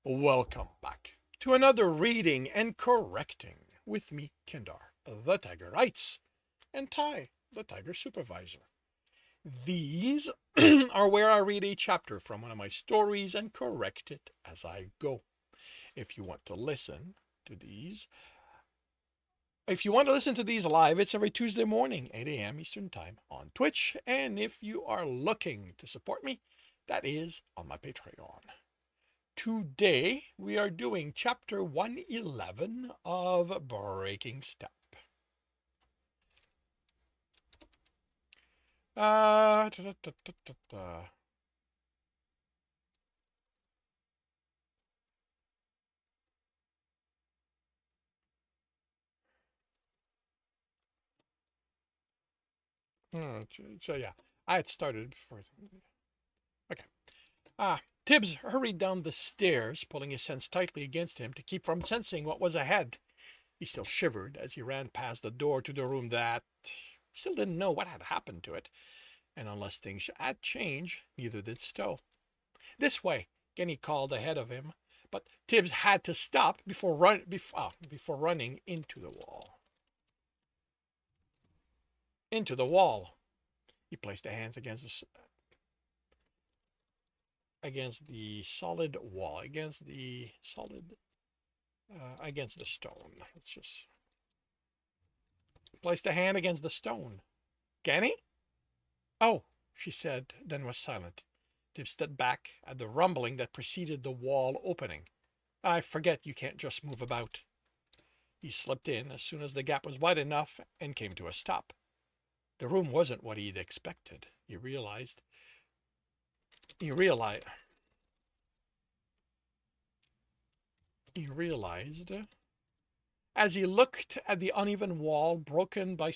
Welcome back to another reading and correcting with me, Kindar, the Tiger Writes, and Ty, the Tiger Supervisor. These are where I read a chapter from one of my stories and correct it as I go. If you want to listen to these, if you want to listen to these live, it's every Tuesday morning, 8 a.m. Eastern Time on Twitch. And if you are looking to support me, that is on my Patreon. Today we are doing chapter 111 of Breaking Step. Da, da, da, da, da. So yeah, I had started before. Okay. Tibbs hurried down the stairs, pulling his sense tightly against him to keep from sensing what was ahead. He still shivered as he ran past the door to the room that still didn't know what had happened to it. And unless things had changed, neither did Stowe. This way, Genny called ahead of him, but Tibbs had to stop before running into the wall. Into the wall. He placed his hands against the solid wall, against the stone. Let's just placed a hand against the stone. Genny? Oh, she said, then was silent. Tibbs stepped back at the rumbling that preceded the wall opening. I forget you can't just move about. He slipped in as soon as the gap was wide enough and came to a stop. The room wasn't what he'd expected. He realized. He realized as he looked at the uneven wall broken by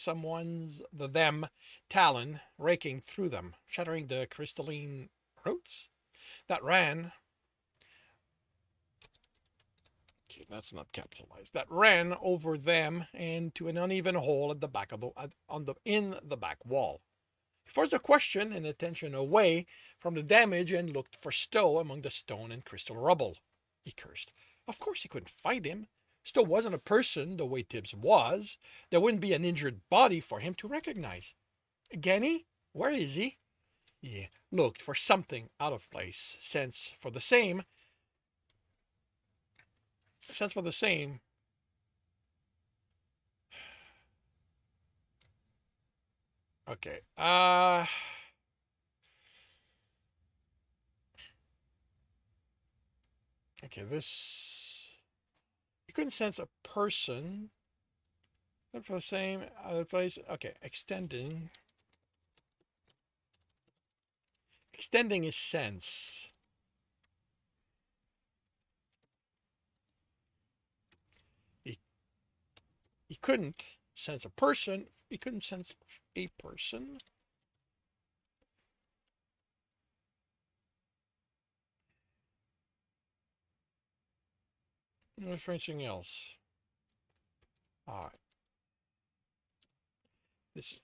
them talon raking through them, shattering the crystalline roots that ran. Okay, that's not capitalized. That ran over them and to an uneven hole at the back of in the back wall. He forced a question and attention away from the damage and looked for Stowe among the stone and crystal rubble. He cursed. Of course he couldn't fight him. Stowe wasn't a person the way Tibbs was. There wouldn't be an injured body for him to recognize. Genny? Where is he? He looked for something out of place. Sense for the same. Okay. Okay, this. You couldn't sense a person. For the same other place. Okay, extending his sense. He, he couldn't sense a person. He couldn't sense a person. There's anything else. All right. This.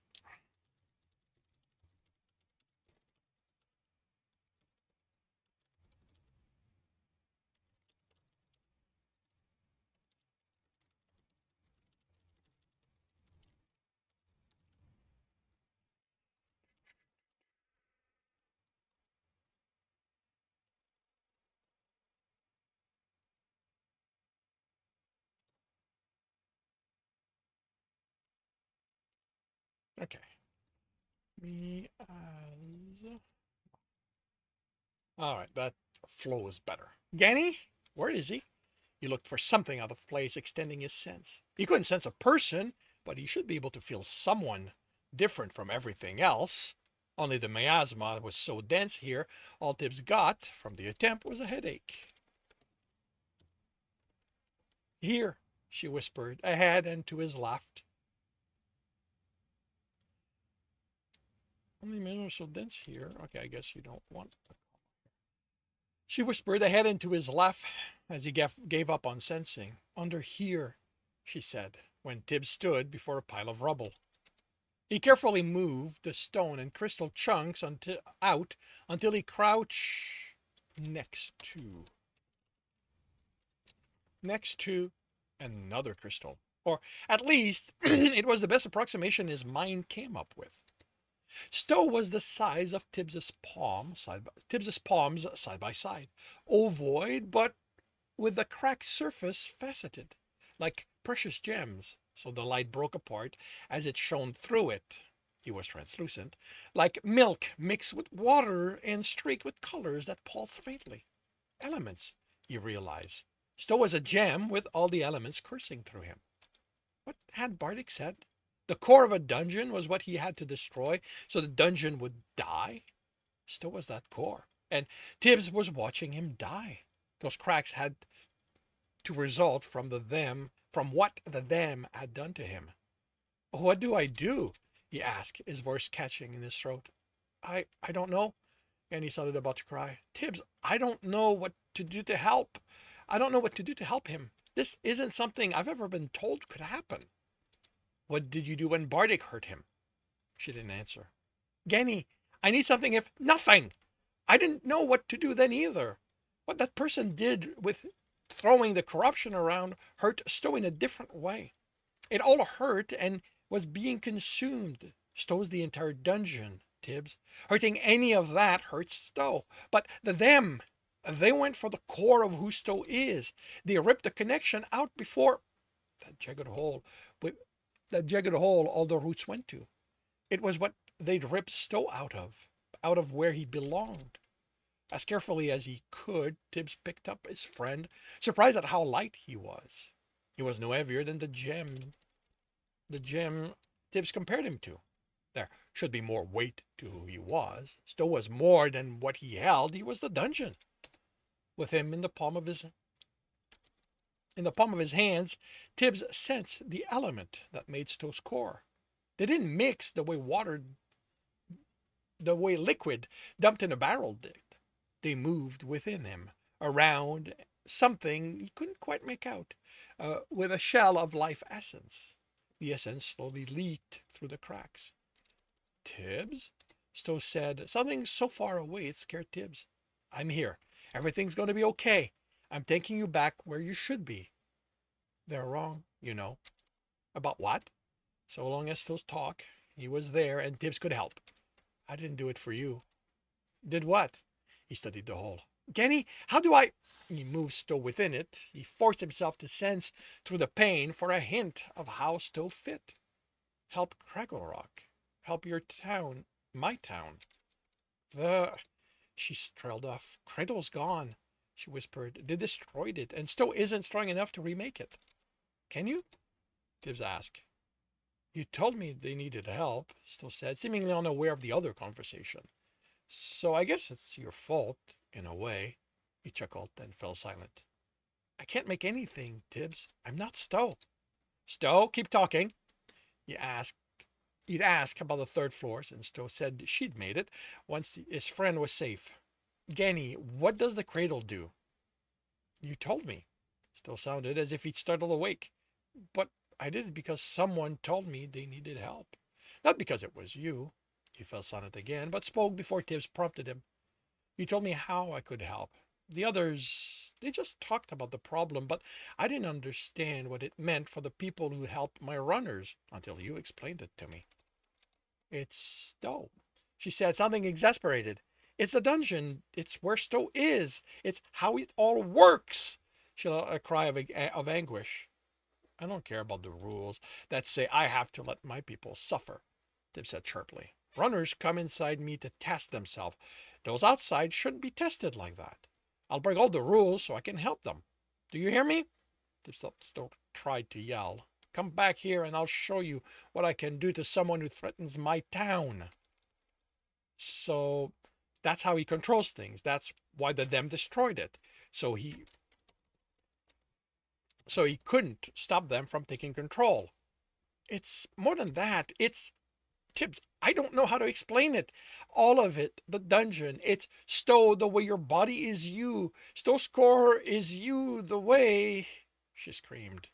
Okay. Me as. All right, that flow is better. Genny, where is he? He looked for something out of place, extending his sense. He couldn't sense a person, but he should be able to feel someone different from everything else. Only the miasma was so dense here, all Tibbs got from the attempt was a headache. Here, she whispered, ahead and to his left. Only miasma was so dense here. Okay, I guess you don't want. She whispered ahead and to his left as he gave up on sensing. Under here, she said, when Tibbs stood before a pile of rubble. He carefully moved the stone and crystal chunks out until he crouched next to. next to another crystal. Or at least it was the best approximation his mind came up with. Stowe was the size of Tibbs's palms side by side, ovoid but with the cracked surface faceted, like precious gems, so the light broke apart as it shone through it. He was translucent, like milk mixed with water and streaked with colors that pulsed faintly. Elements, he realized. Stowe was a gem with all the elements coursing through him. What had Bardic said? The core of a dungeon was what he had to destroy, so the dungeon would die? Stowe was that core. And Tibbs was watching him die. Those cracks had to result from what the them had done to him. What do I do? He asked, his voice catching in his throat. I don't know. And he sounded about to cry. Tibbs, I don't know what to do to help. I don't know what to do to help him. This isn't something I've ever been told could happen. What did you do when Bardic hurt him? She didn't answer. Genny, I need something if nothing. I didn't know what to do then either. What that person did with throwing the corruption around hurt Stowe in a different way. It all hurt and was being consumed. Stowe's the entire dungeon, Tibbs. Hurting any of that hurts Stowe. But they went for the core of who Stowe is. They ripped the connection out before that jagged hole with that jagged hole all the roots went to. It was what they'd ripped Stowe out of where he belonged. As carefully as he could, Tibbs picked up his friend, surprised at how light he was. He was no heavier than the gem Tibbs compared him to. There should be more weight to who he was. Stowe was more than what he held. He was the dungeon. With him in the palm of his hands, Tibbs sensed the element that made Stowe's core. They didn't mix the way liquid dumped in a barrel did. They moved within him, around something he couldn't quite make out, with a shell of life essence. The essence slowly leaked through the cracks. Tibbs? Stowe said, something so far away it scared Tibbs. I'm here. Everything's going to be okay. I'm taking you back where you should be. They're wrong, you know. About what? So long as Stowe talk, he was there and Tibbs could help. I didn't do it for you. Did what? He studied the hole. Genny, how do I... He moved Stowe within it. He forced himself to sense through the pain for a hint of how Stowe fit. Help Craggle Rock. Help your town. My town. The... She trailed off. Cradle's gone, she whispered. They destroyed it, and Stowe isn't strong enough to remake it. Can you? Tibbs asked. You told me they needed help, Stowe said, seemingly unaware of the other conversation. So I guess it's your fault, in a way. He chuckled, then fell silent. I can't make anything, Tibbs. I'm not Stowe. Stowe, keep talking. He asked. He'd ask about the third floors, and Stowe said she'd made it once his friend was safe. Genny, what does the cradle do? You told me. Stowe sounded as if he'd startled awake. But I did it because someone told me they needed help. Not because it was you. He fell silent again, but spoke before Tibbs prompted him. You told me how I could help. The others, they just talked about the problem, but I didn't understand what it meant for the people who helped my runners until you explained it to me. It's Stowe, she said, sounding exasperated. It's the dungeon. It's where Stowe is. It's how it all works. She let out a cry of anguish. I don't care about the rules that say I have to let my people suffer, Tib said sharply. Runners come inside me to test themselves. Those outside shouldn't be tested like that. I'll break all the rules so I can help them. Do you hear me? Tib still tried to yell. Come back here and I'll show you what I can do to someone who threatens my town. So that's how he controls things. That's why the them destroyed it. So he couldn't stop them from taking control. It's more than that. It's Tibbs. I don't know how to explain it. All of it, the dungeon, it's Stowe, the way your body is you. Stowe's core is you, the way, she screamed,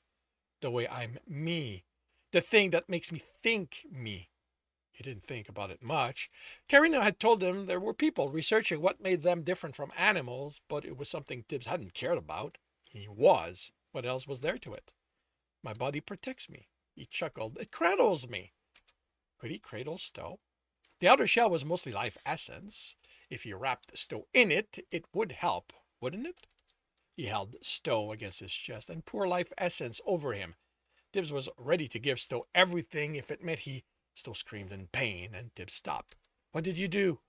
the way I'm me. The thing that makes me think me. He didn't think about it much. Karina had told him there were people researching what made them different from animals, but it was something Tibbs hadn't cared about. He was. What else was there to it? My body protects me. He chuckled. It cradles me. Could he cradle Stowe? The outer shell was mostly life essence. If he wrapped Stowe in it, it would help, wouldn't it? He held Stowe against his chest and poured life essence over him. Tibs was ready to give Stowe everything if it meant he. Stowe screamed in pain, and Tibs stopped. What did you do?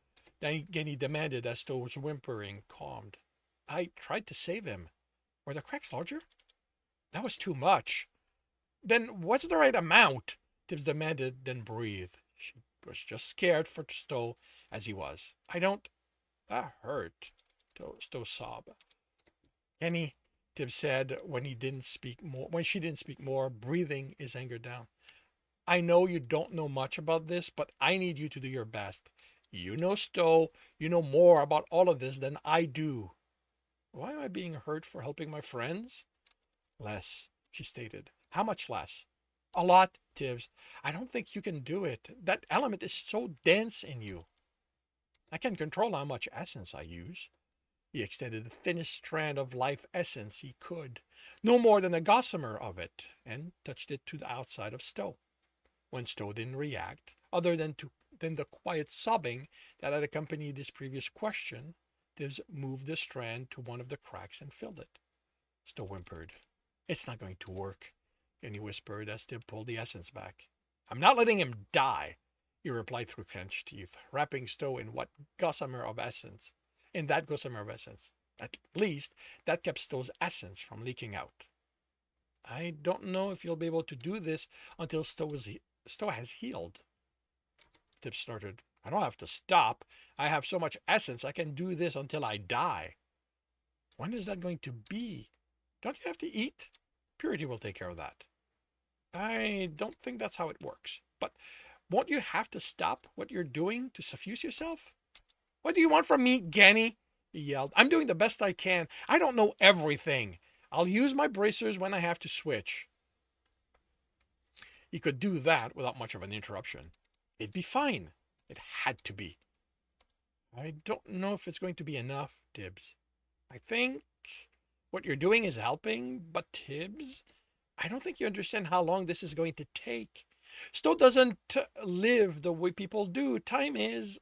Then again he demanded as Stowe's whimpering calmed. I tried to save him. Were the cracks larger? That was too much. Then what's the right amount? Tibs demanded, then breathed. She was just scared for Stowe as he was. I don't. That hurt. Stowe sobbed. Kenny, Tibs said when he didn't speak more. When she didn't speak more, breathing his anger down. I know you don't know much about this, but I need you to do your best. You know Stowe. You know more about all of this than I do. Why am I being hurt for helping my friends? Less, she stated. How much less? A lot, Tibs. I don't think you can do it. That element is so dense in you. I can control how much essence I use. He extended the thinnest strand of life essence he could, no more than a gossamer of it, and touched it to the outside of Stowe. When Stowe didn't react, other than the quiet sobbing that had accompanied his previous question, Tibs moved the strand to one of the cracks and filled it. Stowe whimpered. It's not going to work, and he whispered as Tib pulled the essence back. I'm not letting him die, he replied through clenched teeth, wrapping Stowe in what gossamer of essence. In that gossamer of essence. At least, that kept Stowe's essence from leaking out. I don't know if you'll be able to do this until Stowe has healed. Tib snorted. I don't have to stop. I have so much essence I can do this until I die. When is that going to be? Don't you have to eat? Purity will take care of that. I don't think that's how it works. But won't you have to stop what you're doing to suffuse yourself? What do you want from me, Ganny? He yelled. I'm doing the best I can. I don't know everything. I'll use my bracers when I have to switch. He could do that without much of an interruption. It'd be fine. It had to be. I don't know if it's going to be enough, Tibs. I think what you're doing is helping, but Tibs, I don't think you understand how long this is going to take. Stowe doesn't live the way people do. Time is.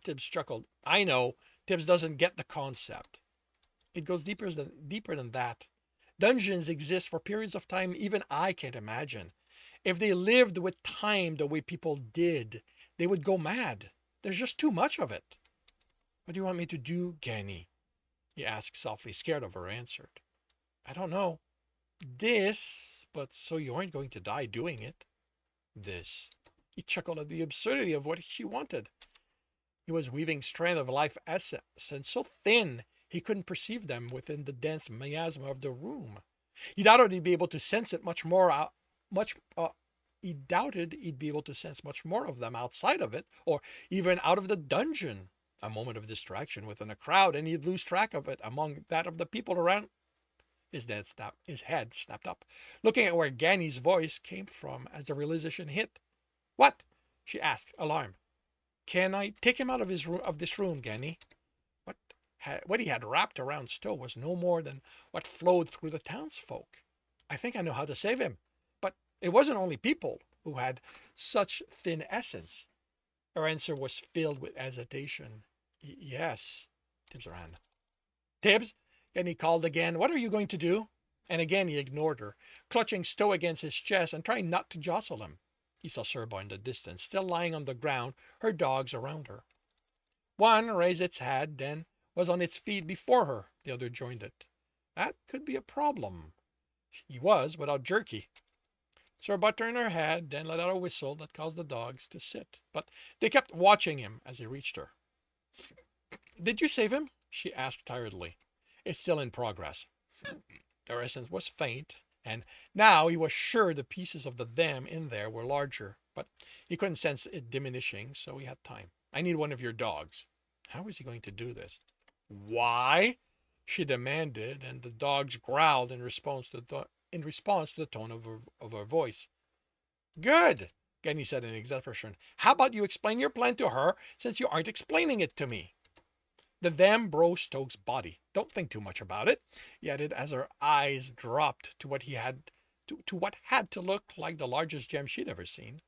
Tibs chuckled. I know. Tibs doesn't get the concept. It goes deeper than that. Dungeons exist for periods of time even I can't imagine. If they lived with time the way people did, they would go mad. There's just too much of it. What do you want me to do, Ganny? He asked softly, scared of her answer. I don't know. This, but so you aren't going to die doing it. This. He chuckled at the absurdity of what she wanted. He was weaving strands of life essence, and so thin he couldn't perceive them within the dense miasma of the room. He doubted he'd be able to sense it he doubted he'd be able to sense much more of them outside of it, or even out of the dungeon. A moment of distraction within a crowd, and he'd lose track of it among that of the people around. His head snapped up, looking at where Ganny's voice came from as the realization hit. What? She asked, alarmed. Can I take him out of this room, Ganny? What he had wrapped around Stowe was no more than what flowed through the townsfolk. I think I know how to save him. But it wasn't only people who had such thin essence. Her answer was filled with hesitation. Yes, Tibs ran. Tibs? And he called again. What are you going to do? And again he ignored her, clutching Stowe against his chest and trying not to jostle him. He saw Serba in the distance, still lying on the ground, her dogs around her. One raised its head, then was on its feet before her. The other joined it. That could be a problem. He was without Jerky. Serba turned her head, then let out a whistle that caused the dogs to sit. But they kept watching him as he reached her. Did you save him? She asked tiredly. It's still in progress. Her essence was faint, and now he was sure the pieces of the them in there were larger, but he couldn't sense it diminishing, so he had time. I need one of your dogs. How is he going to do this? Why? She demanded, and the dogs growled in response to the tone of her voice. Good, Genny said in exasperation. How about you explain your plan to her, since you aren't explaining it to me? The them bro Stoke's body. Don't think too much about it, he added as her eyes dropped to what he had to what had to look like the largest gem she'd ever seen.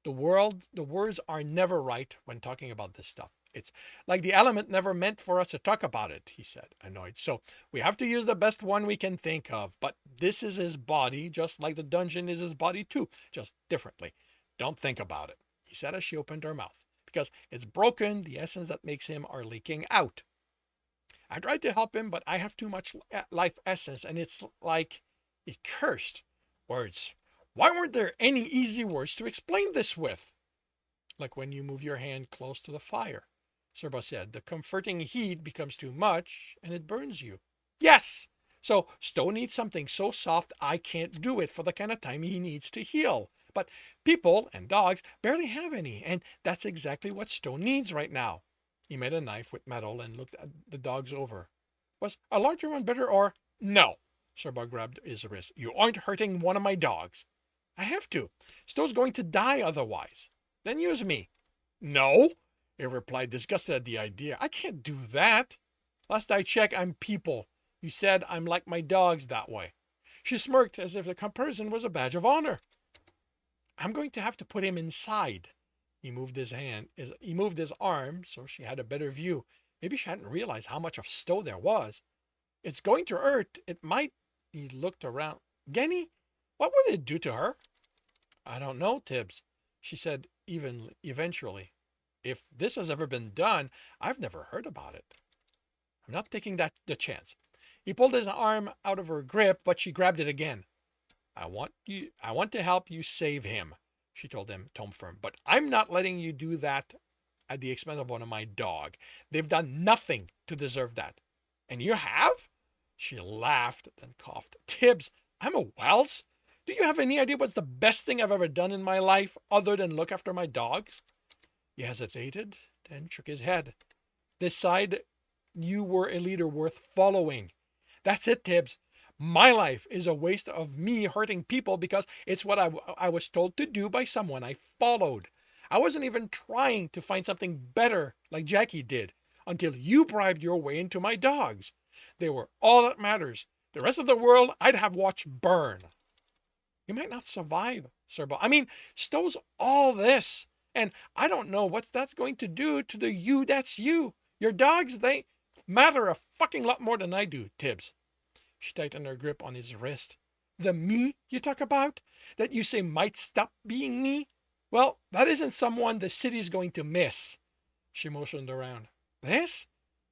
The words are never right when talking about this stuff. It's like the element never meant for us to talk about it, he said, annoyed. So we have to use the best one we can think of. But this is his body, just like the dungeon is his body too, just differently. Don't think about it, he said as she opened her mouth. Because it's broken, the essence that makes him are leaking out. I tried to help him, but I have too much life essence, and it's like he cursed. Words. Why weren't there any easy words to explain this with? Like when you move your hand close to the fire, Serba said. The comforting heat becomes too much and it burns you. Yes! So Stowe needs something so soft I can't do it for the kind of time he needs to heal. But people and dogs barely have any, and that's exactly what Stowe needs right now. He made a knife with metal and looked at the dogs over. Was a larger one better or no? Serba grabbed his wrist. You aren't hurting one of my dogs. I have to. Stowe's going to die otherwise. Then use me. No, he replied, disgusted at the idea. I can't do that. Last I checked, I'm people. You said I'm like my dogs that way. She smirked as if the comparison was a badge of honor. I'm going to have to put him inside. He moved his arm so she had a better view. Maybe she hadn't realized how much of Stowe there was. It's going to hurt. It might. He looked around. Genny, what would it do to her? I don't know, Tibs, she said eventually. If this has ever been done, I've never heard about it. I'm not taking the chance. He pulled his arm out of her grip, but she grabbed it again. I want to help you save him, she told him, tone firm. But I'm not letting you do that at the expense of one of my dog. They've done nothing to deserve that. And you have? She laughed, then coughed. Tibs, I'm a Wells? Do you have any idea what's the best thing I've ever done in my life other than look after my dogs? He hesitated, then shook his head. Decide you were a leader worth following. That's it, Tibs. My life is a waste of me hurting people because it's what I was told to do by someone I followed. I wasn't even trying to find something better like Jackie did until you bribed your way into my dogs. They were all that matters. The rest of the world I'd have watched burn. You might not survive, Serbo. I mean, Stowe's all this. And I don't know what that's going to do to the you that's you. Your dogs, they matter a fucking lot more than I do, Tibs. She tightened her grip on his wrist. The me you talk about? That you say might stop being me? Well, that isn't someone the city's going to miss. She motioned around. This?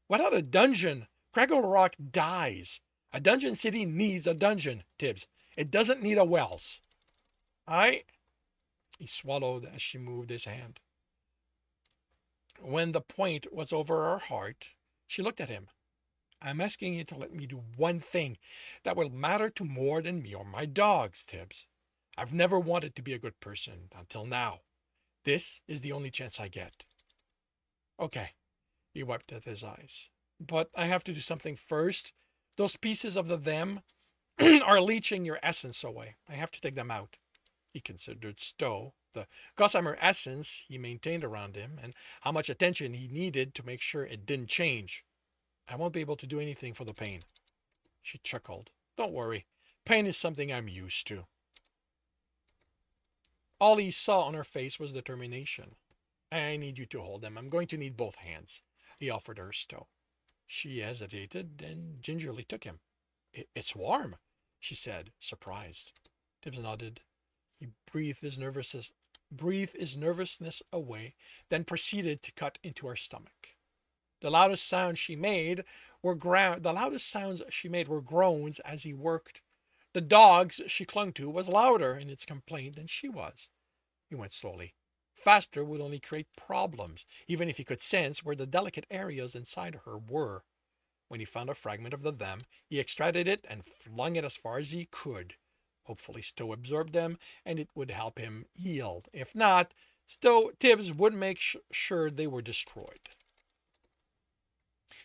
Without a dungeon, Craggle Rock dies. A dungeon city needs a dungeon, Tibs. It doesn't need a Wells. He swallowed as she moved his hand. When the point was over her heart, she looked at him. I'm asking you to let me do one thing that will matter to more than me or my dogs, Tibs. I've never wanted to be a good person until now. This is the only chance I get. Okay, he wiped at his eyes. But I have to do something first. Those pieces of the them are leeching your essence away. I have to take them out. He considered Stowe, the gossamer essence he maintained around him, and how much attention he needed to make sure it didn't change. I won't be able to do anything for the pain. She chuckled. Don't worry. Pain is something I'm used to. All he saw on her face was determination. I need you to hold them. I'm going to need both hands. He offered her Stowe. She hesitated, then gingerly took him. It's warm, she said, surprised. Tibbs nodded. He breathed his nervousness away, then proceeded to cut into her stomach. The loudest sounds she made were groans as he worked. The dog's she clung to was louder in its complaint than she was. He went slowly. Faster would only create problems, even if he could sense where the delicate areas inside her were. When he found a fragment of the them, he extracted it and flung it as far as he could. Hopefully Stowe absorbed them, and it would help him heal. If not, Tibbs would make sure they were destroyed.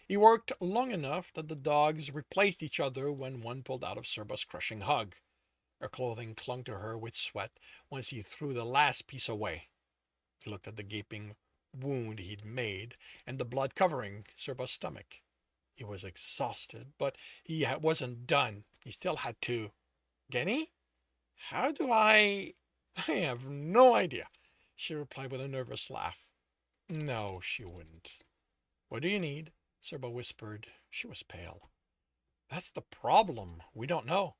He worked long enough that the dogs replaced each other when one pulled out of Serba's crushing hug. Her clothing clung to her with sweat once he threw the last piece away. He looked at the gaping wound he'd made and the blood covering Serba's stomach. He was exhausted, but he wasn't done. He still had to. Genny? How do I? I have no idea, she replied with a nervous laugh. No, she wouldn't. What do you need? Serba whispered. She was pale. That's the problem. We don't know.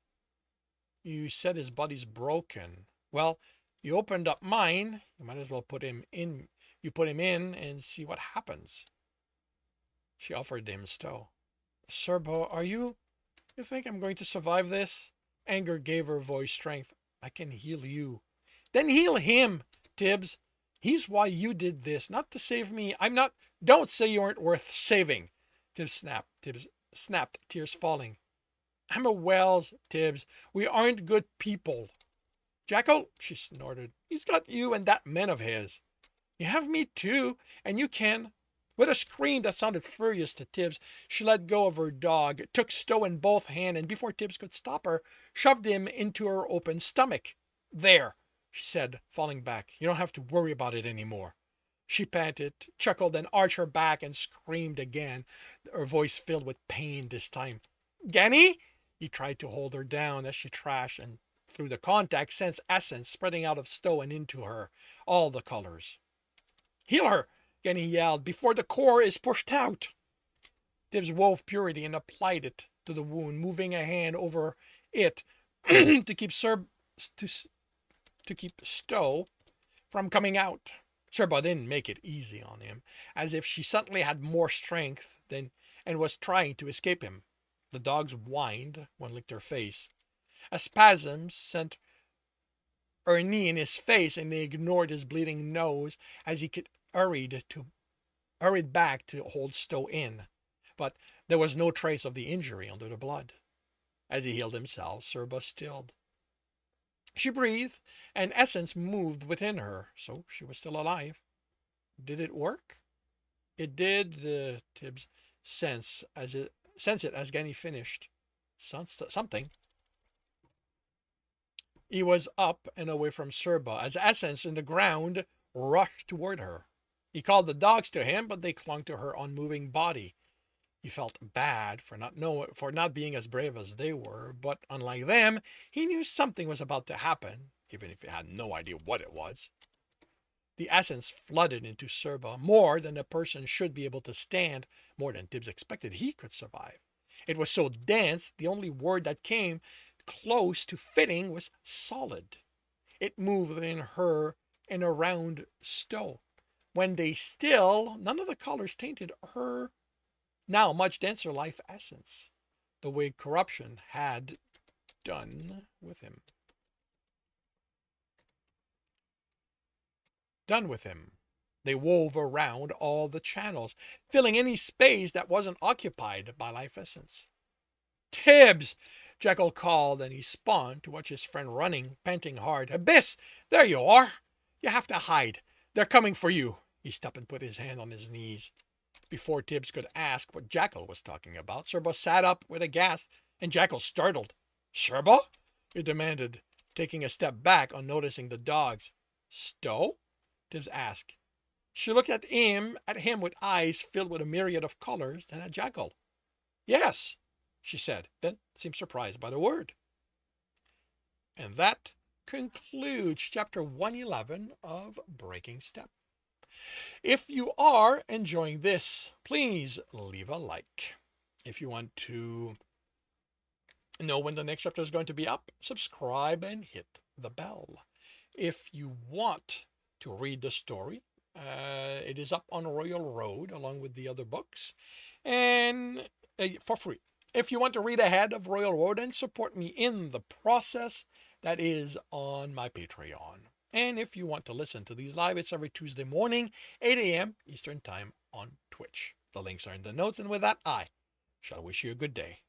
You said his body's broken. Well, you opened up mine. You might as well put him in. You put him in and see what happens. She offered him Stowe. Serbo, are you? You think I'm going to survive this? Anger gave her voice strength. I can heal you. Then heal him, Tibs. He's why you did this, not to save me. I'm not. Don't say you aren't worth saving. Tibs snapped. Tibs snapped, tears falling. I'm a Wells, Tibs. We aren't good people. Jackal, she snorted. He's got you and that man of his. You have me too, and you can. With a scream that sounded furious to Tibs, she let go of her dog, took Stowe in both hands, and before Tibs could stop her, shoved him into her open stomach. There, she said, falling back. You don't have to worry about it anymore. She panted, chuckled, and arched her back and screamed again, her voice filled with pain this time. Ganny? He tried to hold her down as she trashed and through the contact sense essence spreading out of Stowe and into her, all the colors. Heal her, Genny yelled, before the core is pushed out. Tibs wove purity and applied it to the wound, moving a hand over it to keep to keep Stowe from coming out. Serba didn't make it easy on him, as if she suddenly had more strength than and was trying to escape him. The dogs whined, one licked her face. A spasm sent her knee in his face, and he ignored his bleeding nose as he hurried back to hold Stowe in. But there was no trace of the injury under the blood. As he healed himself, Serba stilled. She breathed, and essence moved within her, so she was still alive. Did it work? It did, Tibs sense it as Genny finished. Something. He was up and away from Serba as essence in the ground rushed toward her. He called the dogs to him, but they clung to her unmoving body. He felt bad for not being as brave as they were, but unlike them, he knew something was about to happen, even if he had no idea what it was. The essence flooded into Serba more than a person should be able to stand, more than Tibs expected he could survive. It was so dense, the only word that came close to fitting was solid. It moved in her and around Stowe. When they still, none of the colors tainted her now much denser life essence, the way corruption had done with him. Done with him. They wove around all the channels, filling any space that wasn't occupied by life essence. Tibs! Jekyll called, and he spun to watch his friend running, panting hard. Abyss! There you are! You have to hide. They're coming for you. He stopped and put his hand on his knees. Before Tibs could ask what Jackal was talking about, Serba sat up with a gasp, and Jackal startled. Serba? He demanded, taking a step back on noticing the dogs. Stowe? Tibs asked. She looked at him with eyes filled with a myriad of colors, then at Jackal. Yes, she said, then seemed surprised by the word. And that concludes chapter 111 of Breaking Step. If you are enjoying this, please leave a like. If you want to know when the next chapter is going to be up, subscribe and hit the bell. If you want to read the story, it is up on Royal Road along with the other books and for free. If you want to read ahead of Royal Road and support me in the process, that is on my Patreon. And if you want to listen to these live, it's every Tuesday morning, 8 a.m. Eastern Time on Twitch. The links are in the notes, and with that, I shall wish you a good day.